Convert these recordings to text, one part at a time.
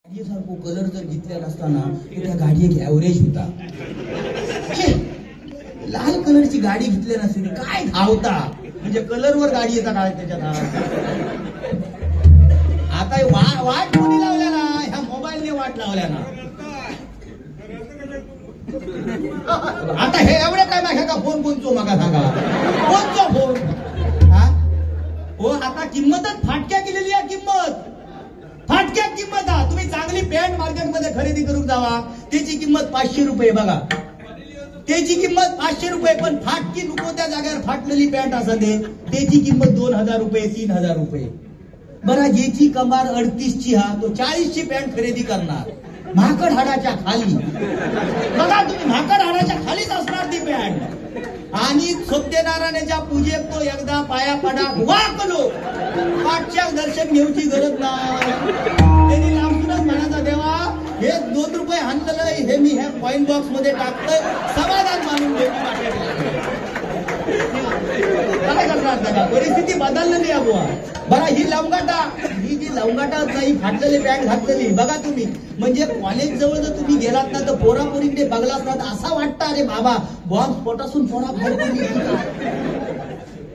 सारखो कलर जर घेतलेला असताना तर त्या गाडीक ॲव्हरेज होता. लाल कलरची गाडी घेतली नसते काय धावता म्हणजे कलरवर गाडी येता काय त्याच्यात. आता वाट कोणी लावल्या ना ह्या मोबाईलने वाट लावल्या ना. आता हे एवढे काय मागा का फोन कोणचो मागा सांगा कोणचो फोन हा हो. आता किंमतच फाटक्या केलेली आहे. फाटक्या किंमत हा. तुम्ही चांगली पॅन्ट मार्केटमध्ये खरेदी करून जावा त्याची किंमत 500 रुपये बघा. त्याची किंमत 500 रुपये. पण फाटकी नको त्या जागेवर फाटलेली पॅन्ट असं दे त्याची किंमत 2000 रुपये 3000 रुपये. बरं ज्याची कमार 38ची हा तो 40ची पॅन्ट खरेदी करणार म्हाकड हाडाच्या खाली. बघा तुम्ही म्हाकड हाडाच्या खालीच असणार ती पॅन्ट. आणि सत्यनारायणाच्या पूजेत तो एकदा पाया पडा वाकलो पाठच्या दर्शन घेऊची गरज नाही. त्यांनी लांबूनच म्हणायचा देवा हे 2 रुपये आणलं हे मी ह्या कॉइन बॉक्स मध्ये टाकतोय समाधान मानून काय करणार त्याला. परिस्थिती बदललेली आहे बुवा. बघा ही जी लवंगाटा नाही फाटलेली पॅन्ट घातलेली बघा तुम्ही. म्हणजे कॉलेज जवळ जर तुम्ही गेलात ना तर पोरापोरीकडे बघला असतात असा वाटतं अरे बाबा बॉम्ब स्फोटासून पोरा बाहेर पडली.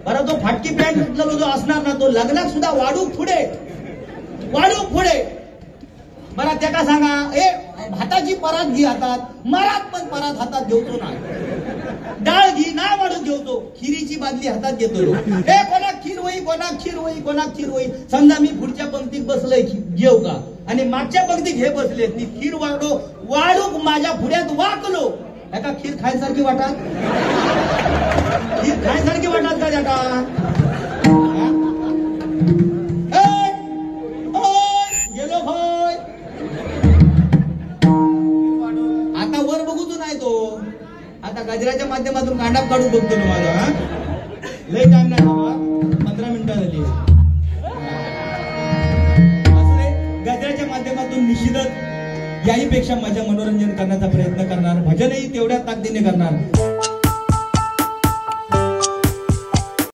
बरं तो फाटकी पॅन्ट घातलेला जो असणार ना तो लग्नात सुद्धा वाढू पुढे. बरं त्या का सांगा ए भाताची परात घे हातात मरात पण परात हातात घेऊतो ना. डाळ घी ना वाढून घेऊतो खिरीची बादली हातात घेतो. हे कोणाक खीर होई समजा मी पुढच्या पंक्तीत बसलोय घेऊ का आणि मागच्या पंक्तीत हे बसले ती खीर वाढूक माझ्या पुढ्यात वाकलो. एका खीर खायसारखी वाटत का त्याका गेलो होय. आता वर बघूच नाही तो. आता गजराच्या माध्यमातून कांडाप काढून बघतो ना माझा. लय टाइम नाही बाबा 15 मिनिटं झाली. असले गजराच्या माध्यमातून निश्चितच याही पेक्षा माझ्या मनोरंजन करण्याचा प्रयत्न करणार. भजनही तेवढ्या ताकदीने करणार.